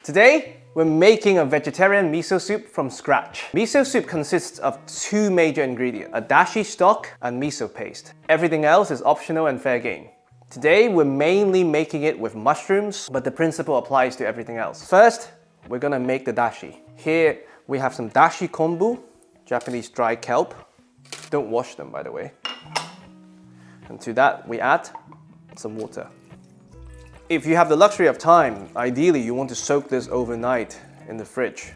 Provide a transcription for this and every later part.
Today, we're making a vegetarian miso soup from scratch. Miso soup consists of two major ingredients, a dashi stock and miso paste. Everything else is optional and fair game. Today, we're mainly making it with mushrooms, but the principle applies to everything else. First, we're gonna make the dashi. Here, we have some dashi kombu, Japanese dry kelp. Don't wash them, by the way. And to that, we add some water. If you have the luxury of time, ideally you want to soak this overnight in the fridge.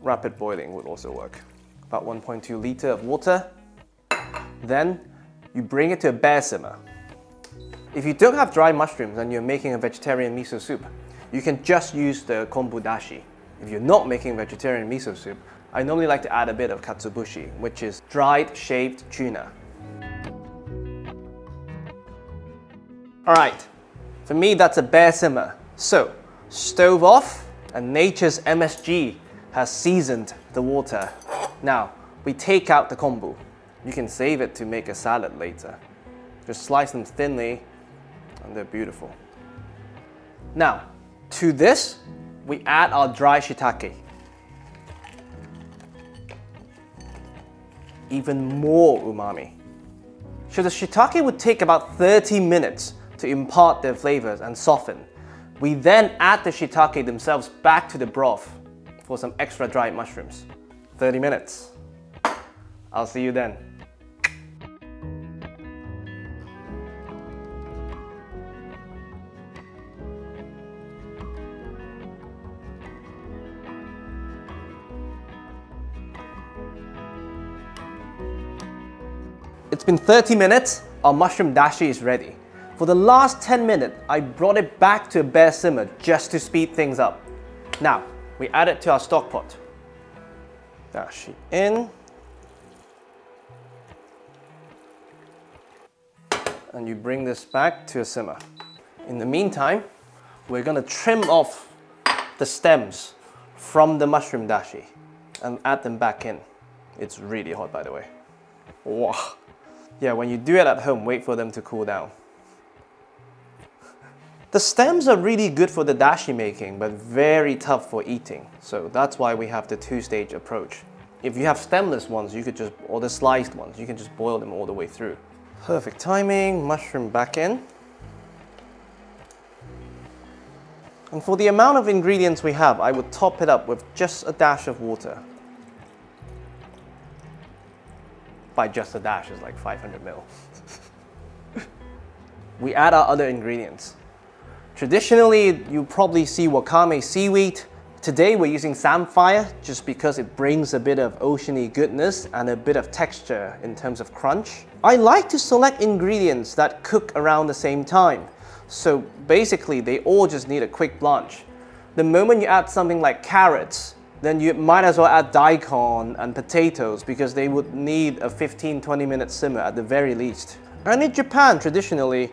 Rapid boiling would also work. About 1.2 liters of water. Then you bring it to a bare simmer. If you don't have dry mushrooms and you're making a vegetarian miso soup, you can just use the kombu dashi. If you're not making vegetarian miso soup, I normally like to add a bit of katsuobushi, which is dried shaved tuna. Alright. For me, that's a bare simmer. So, stove off, and nature's MSG has seasoned the water. Now, we take out the kombu. You can save it to make a salad later. Just slice them thinly, and they're beautiful. Now, to this, we add our dry shiitake. Even more umami. So the shiitake would take about 30 minutes to impart their flavors and soften. We then add the shiitake themselves back to the broth for some extra dried mushrooms. 30 minutes. I'll see you then. It's been 30 minutes, our mushroom dashi is ready. For the last 10 minutes, I brought it back to a bare simmer just to speed things up. Now, we add it to our stock pot. Dashi in. And you bring this back to a simmer. In the meantime, we're gonna trim off the stems from the mushroom dashi and add them back in. It's really hot, by the way. Wow. Yeah, when you do it at home, wait for them to cool down. The stems are really good for the dashi making, but very tough for eating. So that's why we have the two-stage approach. If you have stemless ones, or the sliced ones, you can just boil them all the way through. Perfect timing, mushroom back in. And for the amount of ingredients we have, I would top it up with just a dash of water. By just a dash is like 500 ml. We add our other ingredients. Traditionally, you probably see wakame seaweed. Today we're using samphire just because it brings a bit of oceany goodness and a bit of texture in terms of crunch. I like to select ingredients that cook around the same time. So basically, they all just need a quick blanch. The moment you add something like carrots, then you might as well add daikon and potatoes because they would need a 15-20 minute simmer at the very least. And in Japan, traditionally,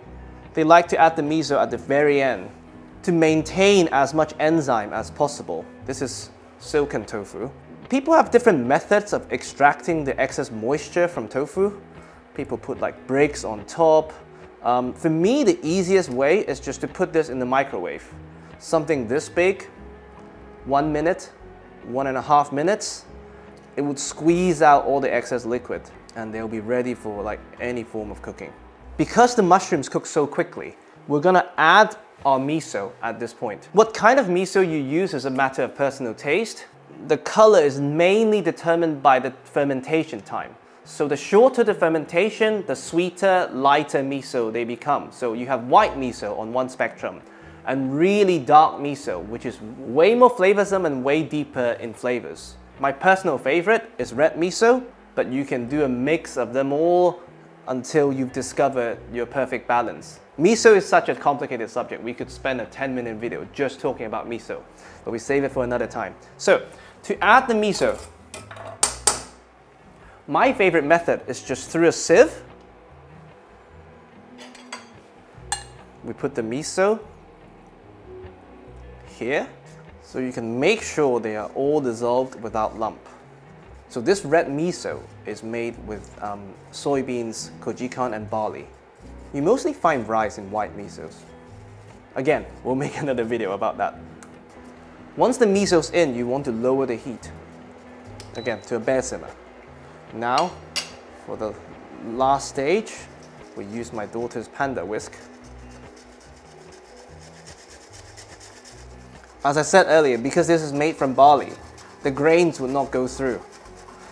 they like to add the miso at the very end to maintain as much enzyme as possible. This is silken tofu. People have different methods of extracting the excess moisture from tofu. People put like bricks on top. For me, the easiest way is just to put this in the microwave. Something this big, 1 minute, 1.5 minutes, it would squeeze out all the excess liquid and they'll be ready for like any form of cooking. Because the mushrooms cook so quickly, we're gonna add our miso at this point. What kind of miso you use is a matter of personal taste. The color is mainly determined by the fermentation time. So the shorter the fermentation, the sweeter, lighter miso they become. So you have white miso on one spectrum and really dark miso, which is way more flavorsome and way deeper in flavors. My personal favorite is red miso, but you can do a mix of them all until you've discovered your perfect balance. Miso is such a complicated subject. We could spend a 10-minute video just talking about miso, but we save it for another time. So, to add the miso, my favorite method is just through a sieve. We put the miso here, so you can make sure they are all dissolved without lump. So this red miso is made with soybeans, kojikan, and barley. You mostly find rice in white misos. Again, we'll make another video about that. Once the miso's in, you want to lower the heat. Again, to a bare simmer. Now, for the last stage, we use my daughter's panda whisk. As I said earlier, because this is made from barley, the grains will not go through.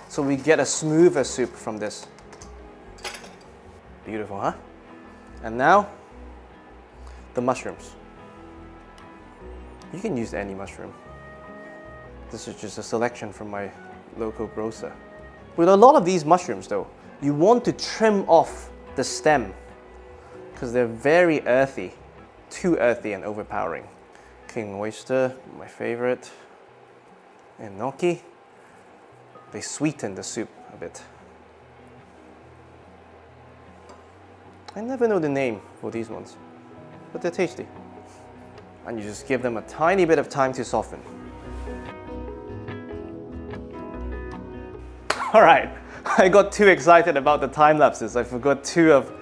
So we get a smoother soup from this. Beautiful, huh? And now, the mushrooms. You can use any mushroom. This is just a selection from my local grocer. With a lot of these mushrooms though, you want to trim off the stem because they're very earthy, too earthy and overpowering. King oyster, my favorite. Enoki. They sweeten the soup a bit. I never know the name for these ones, but they're tasty. And you just give them a tiny bit of time to soften. All right, I got too excited about the time lapses. I forgot two of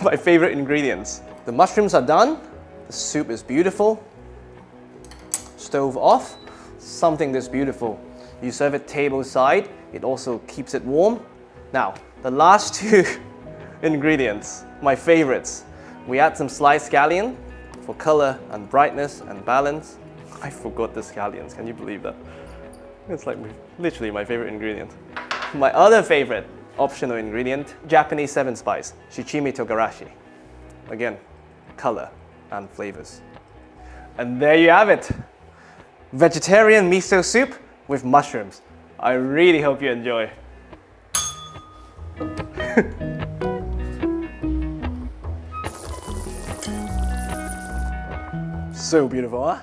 my favorite ingredients. The mushrooms are done. The soup is beautiful. Stove off. Something this beautiful. You serve it table side. It also keeps it warm. Now, the last two ingredients, my favorites. We add some sliced scallion for color and brightness and balance. I forgot the scallions, can you believe that? It's like literally my favorite ingredient. My other favorite optional ingredient, Japanese 7-spice, Shichimi Togarashi. Again, color and flavors. And there you have it. Vegetarian miso soup with mushrooms. I really hope you enjoy. So beautiful, huh?